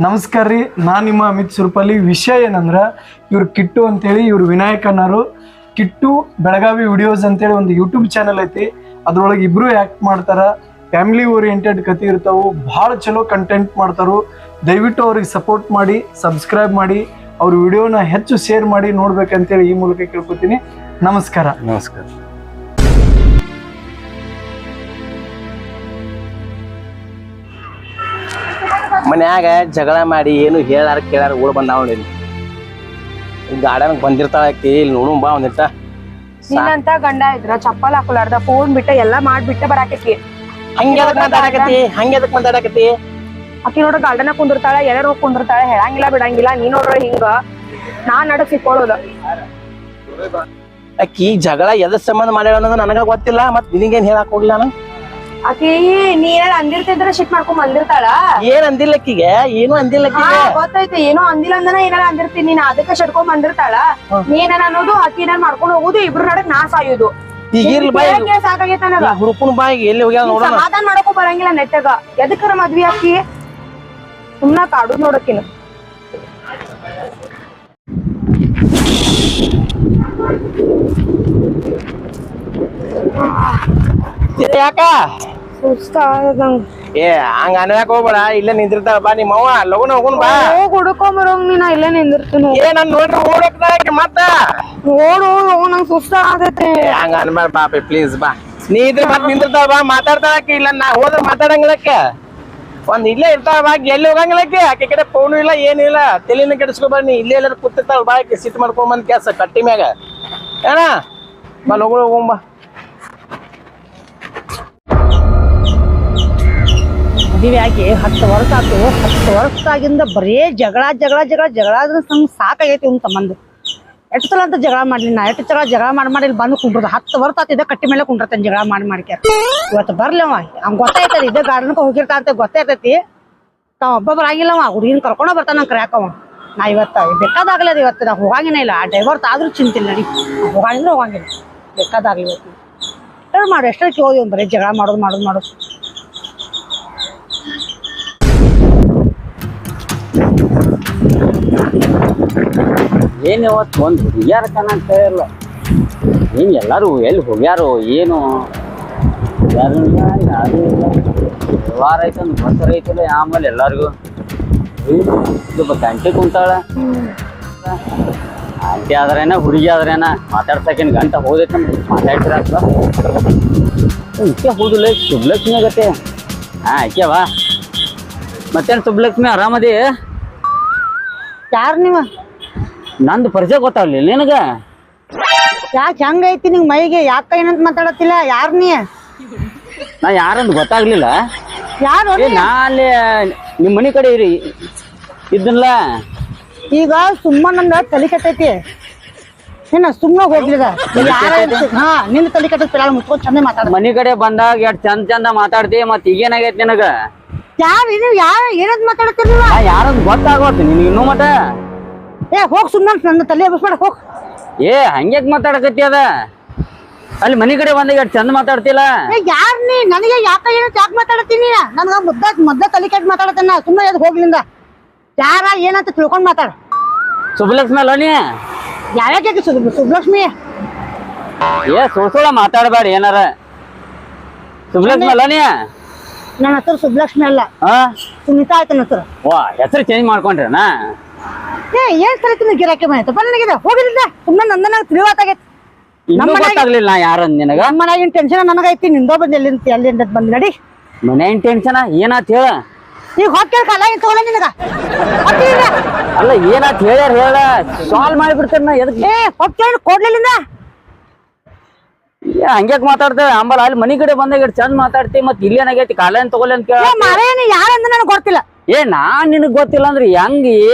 ನಮಸ್ಕಾರ ರೀ, ನಾನು ನಿಮ್ಮ ಅಮಿತ್ ಸುರ್ಪಲ್ಲಿ. ವಿಷಯ ಏನಂದ್ರೆ ಇವ್ರು ಕಿಟ್ಟು ಅಂತೇಳಿ, ಇವ್ರು ವಿನಾಯಕನವರು. ಕಿಟ್ಟು ಬೆಳಗಾವಿ ವಿಡಿಯೋಸ್ ಅಂತೇಳಿ ಒಂದು ಯೂಟ್ಯೂಬ್ ಚಾನಲ್ ಐತಿ. ಅದ್ರೊಳಗೆ ಇಬ್ರು ಆ್ಯಕ್ಟ್ ಮಾಡ್ತಾರೆ. ಫ್ಯಾಮಿಲಿ ಓರಿಯೆಂಟೆಡ್ ಕತೆ ಇರ್ತಾವೆ, ಭಾಳ ಚಲೋ ಕಂಟೆಂಟ್ ಮಾಡ್ತಾರು. ದಯವಿಟ್ಟು ಅವ್ರಿಗೆ ಸಪೋರ್ಟ್ ಮಾಡಿ, ಸಬ್ಸ್ಕ್ರೈಬ್ ಮಾಡಿ, ಅವ್ರ ವಿಡಿಯೋನ ಹೆಚ್ಚು ಶೇರ್ ಮಾಡಿ ನೋಡ್ಬೇಕಂತೇಳಿ ಈ ಮೂಲಕ ಕೇಳ್ಕೊತೀನಿ. ನಮಸ್ಕಾರ. ನಮಸ್ಕಾರ. ಮನ್ಯಾಗ ಜಗಳ ಮಾಡಿ ಏನು ಹೇಳಾರ ಕೇಳಾರ ಓಡ್ ಬಂದಾವ. ಈ ಗಾರ್ಡನ್ ಬಂದಿರ್ತಾಳ ಆಕಿ, ಇಲ್ಲಿ ನೋಡು ಬಾ ಒಂದಿಟ್ಟ. ನೀನಂತ ಗಂಡ ಇದ್ರ ಚಪ್ಪಲ್ ಹಾಕೊಲಾರ್ದ ಫೋನ್ ಬಿಟ್ಟ ಎಲ್ಲಾ ಮಾಡ್ಬಿಟ್ಟ ಬರಾಕಿ. ಹಂಗ್ಯಾದಕ್ ಮಾತಾಡಕತಿ ಆಕಿ ನೋಡ್ರ ಗಾರ್ಡನ್ ಕುಂದಿರ್ತಾಳ, ಎಲ್ಲರೂ ಹೋಗಿ ಕುಂದಿರ್ತಾಳ, ಹೇಳಂಗಿಲ್ಲ ಬಿಡಂಗಿಲ್ಲ. ನೀ ನೋಡ್ರ ಹಿಂಗ ನಾನ್ ನಡಕ್ ಸಿಕ್ಕೊಳ್ಳೋದ. ಆಕಿ ಜಗಳ ಎದ್ರ ಸಂಬಂಧ ಮಾಡ್ಯಾಳ ಅನ್ನೋದು ನನಗ ಗೊತ್ತಿಲ್ಲ. ಮತ್ ನಿನಗೇನ್ ಹೇಳಕ್ ಹೋಗ್ಲಿಲ್ಲ ನಾನು. ಆಕಿ ನೀನ ಅಂದಿರ್ತಿದ್ರ ಶಿಟ್ ಮಾಡ್ಕೊಂಡ್ ಬಂದಿರ್ತಾಳ. ಏನ್ ಅಂದಿಲ್ಲ ಆಕಿಗೆ, ಏನು ಅಂದಿಲ್ಲ ಆಕಿಗೆ. ಗೊತ್ತೈತಿ, ಏನೋ ಅಂದಿಲ್ಲ ಅಂದನ ಏನಾರ ಅಂದಿರ್ತೀನಿ. ನೀನ್ ಅದಕ್ಕ ಶಟ್ಕೊಂಡ್ ಬಂದಿರ್ತಾಳ. ನೀನ ಅನ್ನೋದು ಆಕಿ ನಾನ್ ಮಾಡ್ಕೊಂಡು ಹೋಗುದು, ಇಬ್ರು ನಡಕ್ ನಾ ಸಾಯುದು. ಸಾಕಾಗೈತ ನನಗ. ಹುಡುಪನ್ ಬಾಯಿಗೆ ಎಲ್ಲಿ ಹೋಗ್ಯಾಳ ನೋಡೋಣ. ಸಮಾಧಾನ ಮಾಡಕ್ಕೂ ಬರಂಗಿಲ್ಲ ನೆಟ್ಟಗ. ಎದಕ್ಕರ ಮದ್ವಿ ಆಕಿ ಸುಮ್ನ ಕಾಡುದ್ ನೋಡಕಿನ. ಯಾಕ ಏ ಹಂಗ ಅನ್ಯಾಕ ಹೋಗ್ಬೇಡ, ಇಲ್ಲೇ ನಿಂದಿರ್ತಾಳ. ಬಾ ನಿಮ್ಮ ಅವ್ವ ಲಗುನ ಹೋಗುನ್ ಬಾ. ಹೋಗ್ ಹುಡುಕೊಂಬರೋಂಗ್ ನೀನ ಇಲ್ಲೇ ನಿಂದಿರ್ತೀನಿ. ಏ ನನ್ ನೋಡ್ರಿ ಓಡೋಗ್ತಾಳ ಮತ್ತ. ನೋಡು ನಂಗ್ ಸುಸ್ತ ಆಗತ್ತೆ. ಹಂಗ ಅನ್ಬೇಡ ಪಾಪಿ, ಪ್ಲೀಸ್ ಬಾ. ನೀ ಇದ್ರೆ ಮತ್ ನಿಂದಿರ್ತಾಳ ಬಾ, ಮಾತಾಡ್ತಾಳಕ್ಕೆ. ಇಲ್ಲ ನಾ ಹೋದ್ರ ಮಾತಾಡಂಗಿಲ್ಲಕ್ಕೆ. ಒಂದ್ ಇಲ್ಲೇ ಇರ್ತಾಳ ಬಾ, ಎಲ್ಲಿ ಹೋಗಂಗಿಲ್ಲಕ್ಕೆ. ಆಕೆ ಕಡೆ ಫೋನು ಇಲ್ಲ, ಏನಿಲ್ಲ. ತಲೆನ ಕೆಡಿಸ್ಕೊಬಾರ. ನೀ ಇಲ್ಲೇ ಎಲ್ಲಾರು ಕೂತಿರ್ತಾಳ ಬಾ. ಆಕೆ ಸಿಟ್ ಮಾಡ್ಕೊಂಡ್ ಬಂದ್ ಕೆಲ್ಸ ಕಟ್ಟಿ ಮ್ಯಾಗ ಏನ ಬಾ, ಲಗು ಹೋಗುಂಬಾ. ಮದುವೆ ಆಗಿ 10 ವರ್ಷ ಆತು. 10 ವರ್ಷದಾಗಿಂದ ಬರೇ ಜಗಳ ಆದ್ರೆ ನಮ್ಗೆ ಸಾಕಾಗೈತಿ. ಇವ್ನ ಸಂಬಂಧ ಎಷ್ಟು ಸಲ ಅಂತ ಜಗಳ ಮಾಡ್ಲಿ. ನಾ ಎಷ್ಟು ಸಲ ಜಗಳ ಮಾಡಿ ಇಲ್ಲಿ ಬಂದು ಕುಂಡ್ರದು. 10 ವರ್ಷ ಆತ ಇದ ಕಟ್ಟಿ ಮೇಲೆ ಕುಂಡ್ರತಾನೆ ಜಗಳ ಮಾಡ್ಕ್ಯಾರ. ಇವತ್ತು ಬರ್ಲವ ಅವ್ನ್ ಗೊತ್ತಾಯ್ತದ, ಇದೇ ಗಾರ್ಡನ್ಕ ಹೋಗಿರ್ತಾ ಅಂತ ಗೊತ್ತಾಯ್ತೈತಿ. ತಾವ್ ಒಬ್ಬ ಬರಂಗಿಲ್ಲವ, ಹುಡುಗಿನ ಕರ್ಕೊಂಡ ಬರ್ತಾನ ನಂಗೆ ಕರ್ಯಾಕವ. ನಾ ಇವತ್ತ ಬೇಕಾದಾಗ್ಲದ. ಇವತ್ತು ನಾ ಹೋಗಂಗಿನ ಇಲ್ಲ. ಆ ಡೈವರ್ತ್ ಆದ್ರೂ ಚಿಂತಿಲ್ಲ. ನಡಿ ಹೋಗಂಗಿಲ್ಲ ಬೇಕಾದಾಗ್ಲಿ. ಇವತ್ತು ಹೇಳಿ ಮಾಡು, ಎಷ್ಟಕ್ಕೆ ಹೋಗಿ ಬರೀ ಜಗಳ ಮಾಡೋದು. ಏನು ಇವತ್ತು ಒಂದು ಹುಡುಗ್ಯಾರ ಕಾಣಂತ ಇಲ್ಲ. ಏನು ಎಲ್ಲರೂ ಎಲ್ಲಿ ಹೋಗ್ಯಾರೋ ಏನು ಯಾರು ಇಲ್ಲ, ಯಾರು ಇಲ್ಲ. ವ್ಯವಹಾರ ಐತಂದು ಬಸರ ಐತಿಲ್ಲ. ಆಮೇಲೆ ಎಲ್ಲರಿಗೂ ಇದು ಗಂಟೆ ಕುಂತಾಳ. ಆಂಟಿ ಆದ್ರೇನ ಹುಡುಗಿ ಆದ್ರೇನ ಮಾತಾಡ್ಸಕೇನು ಗಂಟೆ ಹೋದೈತೆ ಮಾತಾಡ್ತಿರಲ್ಲ. ಈಕೆ ಹೋದಿಲ್ಲ ಸುಬ್ಲಕ್ಷ್ಮಿ ಆಗತ್ತೆ. ಆಕ್ಯವಾ ಮತ್ತೇನು ಸುಬ್ಲಕ್ಷ್ಮಿ ಆರಾಮದಿ? ಯಾರು ನೀವ? ನಂದು ಪರಿಚಯ ಗೊತ್ತಾಗ್ಲಿ ನಿನಗ? ಯಾಕೆ ಹೆಂಗೈತಿ ನಿಂಗೆ ಮೈಗೆ? ಯಾಕ ಏನಂತ ಮಾತಾಡತ್ತಿಲ್ಲ? ಯಾರು ನೀ? ನಾ ಯಾರಂತ ಗೊತ್ತಾಗ್ಲಿಲ್ಲ. ಯಾರು? ನಾ ಅಲ್ಲಿ ನಿಮ್ಮ ಮನೆ ಕಡೆ ಇರಿ ಇದ್ದಲ್ಲ. ಈಗ ಸುಮ್ಮ ನಂದ ತಲೆ ಕೆಟ್ಟೈತಿ. ಏನ ಸುಮ್ಮನೆ ಹೋಗ್ಲಿದ? ಹಾ, ನಿಂದ ತಲೆ ಕೆಟ್ಟ ಮುಚ್ಕೊಂಡು ಚಂದ ಮಾತಾಡ. ಮನಿ ಕಡೆ ಬಂದಾಗ ಎಷ್ಟು ಚಂದ ಮಾತಾಡ್ತಿ. ಮತ್ ಈಗೇನಾಗೈತಿ ನಿನಗ? ಯಾರು ಏನಂತ ಮಾತಾಡತ್ತಿರ್ಲಿಲ್ಲ? ಯಾರಂತ ಗೊತ್ತಾಗೋತ್ ನಿನಗೆ ಇನ್ನೂ ಮಟ. ಏ ಹೋಗ್ ಸುಮ್ಮನೆ ನನ್ನ ತಲೆ ಎಬ್ಬಿಸ್ಬೇಡ ಹೋಗ್. ಏ ಹಂಗ್ಯಾಕ್ ಮಾತಾಡಕತ್ತಿ ಅದ? ಅಲ್ಲಿ ಮನಿ ಕಡೆ ಬಂದಾಗ ಎಷ್ಟು ಚಂದ ಮಾತಾಡ್ತಿಲ್ಲ. ಯಾರ್ ನೀ? ನನಗೆ ಯಾಕೆ ಮಾತಾಡತ್ತೀನಿ? ನನ್ಗ ಮೊದ್ಲ ತಲೆ ಕೆಟ್ಟ ಮಾತಾಡತ್ತೇನ. ಸುಮ್ಮನೆ ಎದ್ ಹೋಗ್ಲಿಂದ. ಯಾರ ಏನಂತ ತಿಳ್ಕೊಂಡ್ ಮಾತಾಡ. ಸುಬ್ಲಕ್ಷ್ಮಿ ಅಲ್ಲ ನೀ? ಯಾವ್ಯಾಕೆ ಸುಬ್ಲಕ್ಷ್ಮಿ? ಏ ಸುಳ್ಳ ಮಾತಾಡಬೇಡ ಏನಾರ. ಸುಬ್ಲಕ್ಷ್ಮಿ ಅಲ್ಲ ನೀ? ನನ್ನ ಹೆಸರು ಸುಬ್ಲಕ್ಷ್ಮಿ ಅಲ್ಲ, ಸುನೀತಾ ಆಯ್ತು ನನ್ನ ಹೆಸರು. ವಾ, ಹೆಸರು ಚೇಂಜ್ ಮಾಡ್ಕೊಂಡ್ರನ? ಏ ಏನ್ ಸರಿತೀನಿ ಗಿರಾಕಿ ಬಂದೈತಪ್ಪ ನನಗಿದೆ. ಹೋಗಿಲ್ಲ ಸುಮ್ಮನೆ ನಂದನ ತಿಳಿವಾತಾಗೈತಿ. ಗೊತ್ತಾಗ್ಲಿಲ್ಲ ನಾ ಯಾರಂದ್ ನಿನಗ? ನಮ್ಮ ಮನ್ಯಾಗಿನ ಟೆನ್ಷನ್ ನನಗೈತಿ. ನಿಂದೋ ಬಂದ್ ಎಲ್ಲಿಂದ ಬಂದ್ ನಡಿ. ಮನ್ಯಾಗಿನ ಟೆನ್ಷನ್ ಏನಾತ್ ಹೇಳ? ಈಗ ಹೊಟ್ಟೆ ಕಾಲ ತಗೊಳ ನಿನಗ. ಅಲ್ಲ ಏನಾತ್ ಹೇಳ್ಯಾರ ಹೇಳ, ಸಾಲ್ವ್ ಮಾಡಿಬಿಡ್ತೇನೆ ನಾ. ಎದಕ್ ಏ ಹೊಟ್ಟೆ ಕೊಡ್ಲಿಲ್ಲ? ಹಂಗ್ಯಾಕ್ ಮಾತಾಡ್ತೇವೆ ಅಂಬಲ್? ಅಲ್ಲಿ ಮನಿ ಕಡೆ ಬಂದಾಗ ಚಂದ ಮಾತಾಡ್ತಿ. ಮತ್ ಇಲ್ಲೇನಾಗೈತಿ ಕಾಲ ಏನ್ ತಗೊಳ್ಳಿ ಅಂತ ಕೇಳ. ಮಾರೇನು ಯಾರಂದ ನನಗೆ ಗೊತ್ತಿಲ್ಲ. ಏ ನಾನ್ ನಿನಗ್ ಗೊತ್ತಿಲ್ಲ ಅಂದ್ರೆ ಹೆಂಗ್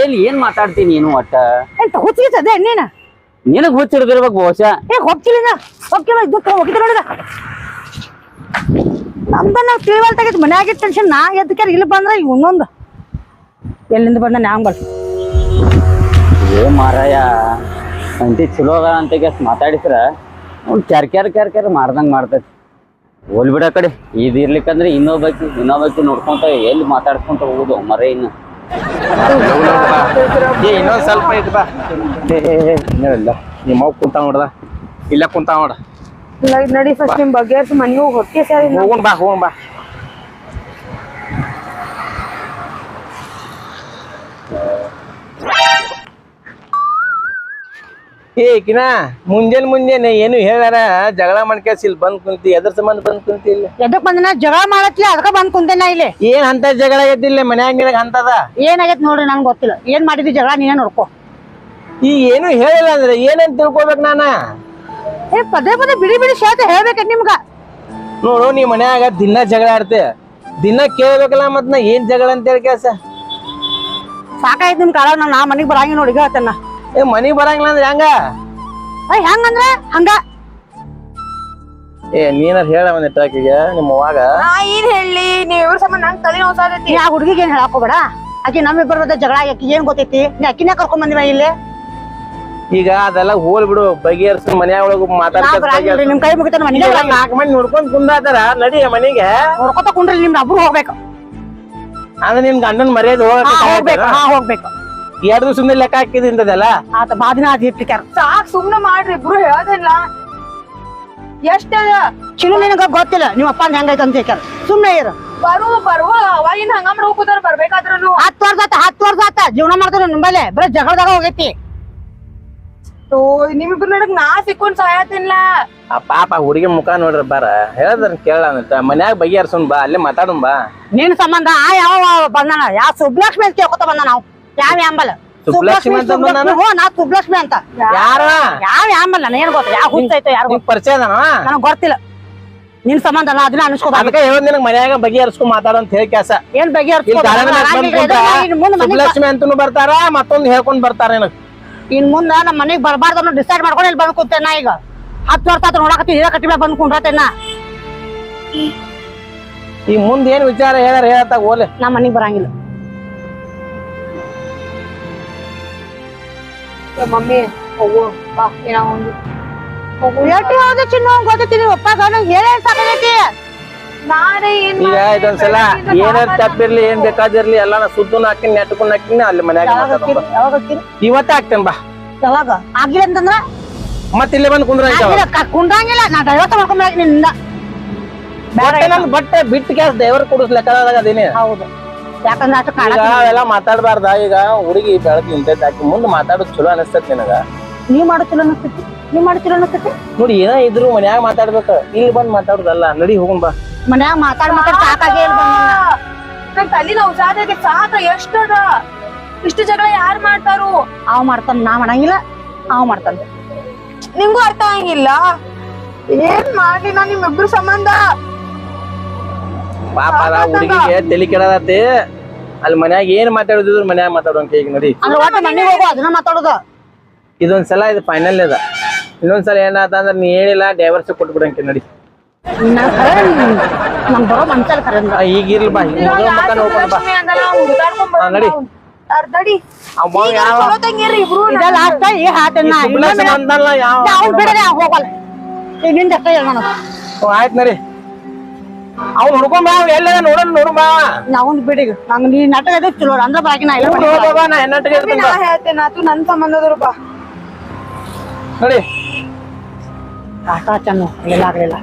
ಏನ್ ಮಾತಾಡ್ತೀನಿ ನೀನು? ಒಟ್ಟ ಎಂತ ಹುಚ್ಚಿಸದೆ ನೀನ? ನಿನಗ್ ಹುಚ್ಚಿಡ್ದಿರ್ಬೇಕು ಬಹುಶಃ. ಏ ಹೋಗ್ತಿಲ್ಲ ಹೋಗಿದ್ದ ನೋಡಿದ ನಮ್ದ ನಾವು ತಿಳಿವಲ್ ತೆಗಿದ್ ಮನ್ಯಾಗಿದ್ದ ಟೆನ್ಷನ್. ನಾ ಎದಕ್ಯಾರ ಇಲ್ಲಿ ಬಂದ್ರ ಇನ್ನೊಂದು ಎಲ್ಲಿಂದ ಬಂದ ನ್ಯಾಂಗ್ ಬರ್. ಏ ಮಾರಾಯ ಅಂತಿ ಚಲೋ ಅದ ಅಂತ ಮಾತಾಡಿದ್ರ ಅವ್ನು ಕ್ಯಾರ್ ಮಾಡ್ದಂಗ್ ಮಾಡ್ತೈತಿ. ಹೋಲ್ ಬಿಡ ಕಡೆ ಇದು ಇರ್ಲಿಕ್ಕಂದ್ರೆ ಇನ್ನೊಬ್ಬಾಕಿ ನೋಡ್ಕೊಂತ ಎಲ್ಲಿ ಮಾತಾಡ್ಕೊಂತ ಹೋಗುದು ಮರ. ಇನ್ನು ಇನ್ನೊಂದ್ ಸ್ವಲ್ಪ ಐತಿ ಬಾ ಇಲ್ಲ ನಿಮ್ಮ ಮಗು ಕುಂತಾವ ನೋಡ್ದ ಇಲ್ಲ ಕುಂತಾವ ನೋಡ ನಡಿ ಫಸ್ಟ್ ನಿಮ್ ಬಗೆಹರಿಸಿ ಮನೆಗೆ ಹೋಗಿ ಹೊಟ್ಟೆ ಸರಿ ಹೋಗೋಣ ಬಾ ಕಿನಾ ಮುಂಜಾನೆ ಏನು ಹೇಳಾರ ಜಗಳ ಮಾಡ್ಕೇಸ್ ಇಲ್ಲಿ ಬಂದ್ ಕುಂತಿ ಎದ್ರ ಸಂಬಂಧ ಬಂದ್ ಕುಂತಿ ಇಲ್ಲಿ ಎದಕ್ ಬಂದನ ಜಗಳ ಮಾಡತ್ಲಿ ಅದಕ್ಕ ಬಂದ್ ಕುಂತೇನ ಇಲ್ಲಿ ಏನ್ ಅಂತ ಜಗಳ ಎದ್ದಿಲ್ಲ ಮನ್ಯಾಗ ನಿನಗ ಅಂತದ ಏನಾಗೈತ್ ನೋಡ್ರಿ ನಂಗೆ ಗೊತ್ತಿಲ್ಲ ಏನ್ ಮಾಡಿದ್ವಿ ಜಗಳ ನೀನೇ ನೋಡ್ಕೊ ಈ ಏನು ಹೇಳಿಲ್ಲ ಅಂದ್ರೆ ಏನಂತ ತಿಳ್ಕೊಬೇಕ್ ನಾನ ಪದೇ ಬಿಡಿ ಶಾತ ಹೇಳ್ಬೇಕ ನಿಮ್ಗ ನೋಡು ನೀ ಮನ್ಯಾಗ ದಿನ ಜಗಳ ಆಡ್ತೆ ದಿನ ಕೇಳ್ಬೇಕಲ್ಲ ಮತ್ ನಾ ಏನ್ ಜಗಳ ಅಂತ ಹೇಳಿ ಕೆಲಸ ಸಾಕಾಯ್ತು ನಿಮ್ ಕಾಲ ನಾ ಮನಿಗ್ ಬರಂಗಿ ನೋಡಿ ಹೇಳ್ತೇನ ಮನಿಗ್ ಬರಂಗಿಲ್ಲ ಅಂದ್ರೆ ಹೆಂಗ ಹೆಂಗಂದ್ರ ಹಂಗ ನೀನಾರ ಹೇಳ ಒಂದಿಟ್ಟ ಆಕಿಗೆ ನಿಮ್ಮ ಅವ್ವಾಗ ನಾ ಏನ್ ಹೇಳಿ ನೀವ್ ಇವ್ರ ಸಂಬಂಧ ನಂಗ್ ತಲೆ ನೋಸಾದೈತಿ ಆ ಹುಡುಗಿಗೆ ಏನ್ ಹೇಳಾಕೋಬೇಡ ಆಕಿ ನಮ್ಮಿಬ್ಬರ ಮಧ್ಯೆ ಜಗಳ ಆಕಿ ಏನ್ ಗೊತ್ತೈತಿ ನೀ ಅಕ್ಕಿನ ಕರ್ಕೊಂಡ್ ಬಂದಿವ ಇಲ್ಲಿ ಈಗ ಅದೆಲ್ಲ ಹೋಲ್ ಬಿಡು ಬಗೆಹರ್ಸ ಮನ್ಯಾಗ ಒಳಗ ಬರಂಗಿಲ್ರಿ ನಿಮ್ ಕೈ ಮುಗಿತಾನ ಮನಿಗೆ ಬರಂಗಿಲ್ಲ. ನಾಲ್ಕು ಮಂದಿ ನೋಡ್ಕೊಂಡ್ ಕುಂದಾತಾರ ನಡಿ ಮನಿಗೆ ನೋಡ್ಕೊತ ಕುಂಡ್ರಿ ನಿಮ್ ಒಬ್ರು ಹೋಗ್ಬೇಕು ಅಂದ್ರೆ ನಿನ್ ಗಂಡನ್ ಮರ್ಯಾದೆ ಹೋಗ್ಬೇಕು ಹೋಗ್ಬೇಕು 2 ದಿವಸದಿಂದ ಲೆಕ್ಕ ಹಾಕಿದಿಂದದಲ್ಲ ಆತ ಬಾದಿನ ಅದ್ ಇಟ್ಟಿಕ್ಯಾರ ಸಾಕ್ ಸುಮ್ನೆ ಮಾಡ್ರಿ ಇಬ್ರು ಹೇಳೋದಿಲ್ಲ ಎಷ್ಟ ಚಿನ್ನು ನಿನಗ ಗೊತ್ತಿಲ್ಲ ನಿಮ್ಮ ಅಪ್ಪ ಹೆಂಗೈತೆ ಅಂತ ಹೇಳ್ಯಾರ ಸುಮ್ನೆ ಇರು ಬರುವ ಅವಾಗಿನ ಹಂಗ ಮಾಡಿ ಹೋಗ್ತಾರ ಬರ್ಬೇಕಾದ್ರೂ 10 ವರ್ಷ ಆತ ಜೀವನ ಮಾಡ್ತಾರ ನಿಂಬಲ್ಲೇ ಬರೀ ಜಗಳದಾಗ ಹೋಗೈತಿ ನಿಮ್ಮಿಬ್ರು ನಡಕ್ ನಾ ಸಿಕ್ಕೊಂಡ್ ಸಾಯತಿಲ್ಲ ಪಾಪ ಹುಡುಗಿ ಮುಖ ನೋಡ್ರಿ ಬಾರ ಹೇಳದ್ರ ಕೇಳ ಮನ್ಯಾಗ ಬಗೆಹರ್ಸೋನ್ ಬಾ ಅಲ್ಲೇ ಮಾತಾಡೋನ್ ಬಾ ನಿನ್ ಸಂಬಂಧ ಯಾವ ಬಂದಾನ ಯಾವ ಸುಬ್ಲಕ್ಷ್ಮಿ ಅಂತ ಕೇಳ್ಕೊತ ಬಂದ ನಾವು ಯಾವ ಯಾಂಬಲ್ ಸುಬ್ಲಕ್ಷ್ಮಿ ಅಂತ ಬಂದಾನ? ನಾ ಸುಬ್ಲಕ್ಷ್ಮಿ ಅಂತ ಯಾರ ಯಾವ ಯಾಂಬಲ್ ನಾನು ಏನ್ ಗೊತ್ತ ಯಾವ ಹುಚ್ಚೈತೋ ಯಾರು ನಿಂಗ್ ಪರಿಚಯ ಅದಾನ ನನಗ್ ಗೊತ್ತಿಲ್ಲ ನಿನ್ ಸಂಬಂಧ ನಾ ಅದನ್ನ ಅನ್ಸ್ಕೋತ ಅದಕ್ಕೆ ಹೇಳೋದ್ ನಿನಗ್ ಮನ್ಯಾಗ ಬಗೆಹರ್ಸ್ಕೊಂಡ್ ಮಾತಾಡೋ ಅಂತ ಹೇಳಿ ಕೆಲಸ ಏನ್ ಸುಬ್ಲಕ್ಷ್ಮಿ ಅಂತನೂ ಬರ್ತಾರ ಮತ್ತೊಂದ್ ಹೇಳ್ಕೊಂಡ್ ಬರ್ತಾರ ಏನಕ್ ಇನ್ ಮುಂದ ನಮ್ಮ ಮನೆಗ್ ಬರ್ಬಾರ್ದು ಡಿಸೈಡ್ ಮಾಡ್ಕೊಂಡು ಇಲ್ಲಿ ಬಂದ್ ಕೂತೇನ ಈಗ 10 ವರ್ಷ ಆತ ನೋಡಕತ್ತಿ ಹೀರ ಕಟ್ಟಿ ಬಂದ್ ಕುಂಡ್ರತೇನ ಈ ಮುಂದ್ ಏನ್ ವಿಚಾರ ಹೇಳತ್ತ ಓಲೆ ನಾ ಮನೆಗ್ ಬರಂಗಿಲ್ಲ ಮಮ್ಮಿ ಹೋಗು ಬಾ ಏನೋ ಒಂದು ಎಷ್ಟು ಯಾವ್ದು ಚಿನ್ನ ಗೊತ್ತೈತಿ ಒಪ್ಪ ನಂಗೆ ಹೇಳೇ ಸಾಕಾಗೈತಿ ನಾನೇ ಏನ್ ಈಗ ಇದೊಂದ್ಸಲ ಏನಾರ ತಪ್ಪಿರ್ಲಿ ಏನ್ ಬೇಕಾದಿರ್ಲಿ ಎಲ್ಲಾನ ಸುದ್ದನ ಹಾಕಿನ ನೆಟ್ಕೊಂಡ್ ಹಾಕಿನ ಅಲ್ಲಿ ಮನ್ಯಾಗ ಯಾವಾಗ ಹೋಗ್ತೀರಿ ಇವತ್ತೇ ಹಾಕ್ತೇನ್ ಬಾ ಯಾವಾಗ ಆಗಿಲ್ಲ ಅಂತಂದ್ರ ಮತ್ ಇಲ್ಲೇ ಬಂದ್ ಕುಂದ್ರ ಕುಂಡ್ರಂಗಿಲ್ಲ ನಾ ಡೈವರ್ಸ್ ಮಾಡ್ಕೊಂಡ್ ನಿಂದ ಬಟ್ಟೆ ಬಿಟ್ಟು ಕ್ಯಾಸ್ ದೇವ್ರ ಕುಡಿಸ್ ಲೆಕ್ಕದಾಗ ಅದೇನೆ ಹೌದು ಯಾಕಂದ್ರೆ ಅಷ್ಟು ಕಾಣ ಈಗ ಅವೆಲ್ಲ ಮಾತಾಡ್ಬಾರ್ದ ಈಗ ಹುಡುಗಿ ಬೆಳಕ್ ನಿಂತೈತಿ ಆಕಿ ಮುಂದ್ ಮಾತಾಡೋದ್ ಚಲೋ ಅನಸ್ತೈತಿ ನಿನಗ ನೀವ್ ಮಾಡುತ್ತಿಲ್ಲ ಅನಿಸ್ತೈತಿ ನೀವ್ ಮಾಡ್ತಿಲ್ಲ ಅನಿಸ್ತೈತಿ ನೋಡಿ ಏನೋ ಇದ್ರು ಮನ್ಯಾಗ ಮಾತಾಡ್ಬೇಕ ಇಲ್ಲಿ ಬಂದ್ ಮಾತಾಡುದಲ್ಲ ನಡಿ ಹೋಗುನ್ ಬಾ ಮನ್ಯಾಗ ಮಾತಾಡ್ ಸಾಕಾಗಿ ಇಲ್ಲಿ ನನ್ ತಲೆ ನೋಸಾದೈತಿ ಸಾಕ ಎಷ್ಟದ ಇಷ್ಟು ಜಗಳ ಯಾರ್ ಮಾಡ್ತಾರು ಅವ್ ಮಾಡ್ತಾನ ನಾ ಮಾಡಂಗಿಲ್ಲ ಅವ್ ಮಾಡ್ತಾನ ನಿಂಗೂ ಅರ್ಥ ಆಗಂಗಿಲ್ಲ ಏನ್ ಮಾಡ್ಲಿ ನಾ ನಿಮ್ಮಿಬ್ರು ಸಂಬಂಧ ಪಾಪ ಹುಡುಗಿಗೆ ತಲಿ ಕೆಡದತಿ ಅಲ್ಲಿ ಮನ್ಯಾಗ ಏನ್ ಮಾತಾಡುದಿದ್ರು ಮನ್ಯಾಗ ಮಾತಾಡುವಂಕ ಈಗ ನೋಡಿ ಅಂದ್ರೆ ಒಟ್ಟು ಮನೆಗೆ ಹೋಗು ಅದನ್ನ ಮಾತಾಡೋದು ಇದೊಂದ್ಸಲ ಇದು ಫೈನಲ್ ಇದ ಇನ್ನೊಂದ್ಸಲ ಏನಾತ ಅಂದ್ರ ನೀ ಹೇಳಿಲ್ಲ ಡೈವರ್ಸ್ ಕೊಟ್ಬಿಡಂಕೆ ನಡಿ ನಮ್ ಬರೋ ಮನ್ಸಲ್ ಕರೆ ಈಗ ಇರ್ಲಿ ಬಾ ಮುಖ ನೋಡ್ಕೊಂಡ್ ಬಾ ನಡಿ ಅರ್ಧಡಿ ಅವ ಯಾವ ಇಬ್ರು ಇದ ಲಾಸ್ಟ್ ಈ ಹಾತನ್ನ ಸುಬ್ಲಕ್ಷ್ಮಿ ಅಂತಲ್ಲ ಯಾವ ಅವ್ನ್ ಬಿಡದೆ ಹೋಗಲ್ಲ ಈಗ ನಿಂದ ಅಷ್ಟೇ ಹೇಳ ನನಗ ಆಯ್ತು ನಡಿ ಅವ್ನು ಹುಡ್ಕೊಂಡ್ ಬಾ ಎಲ್ಲ ನೋಡು ಬಾ ಅವ್ನ್ ಬಿಡಿ ನಂಗ್ ನೀ ನಾಟಕ ಇದೆ ಚಲೋ ಅಂದ್ರ ಬಾಕಿ ನಾ ಇಲ್ಲ ನಾ ಹೆಣ್ಣಟ್ಟಿಗೆ ಇರ್ತೀನಿ ಬಾ. ಹೇಳ್ತೇನೆ ಆತು ನನ್ ಸಂಬಂಧದವ್ರು ಬಾ ನಡಿ ಕಾಟ ಚೆನ್ನ ಎಲ್ಲ ಆಗ್ಲಿಲ್ಲ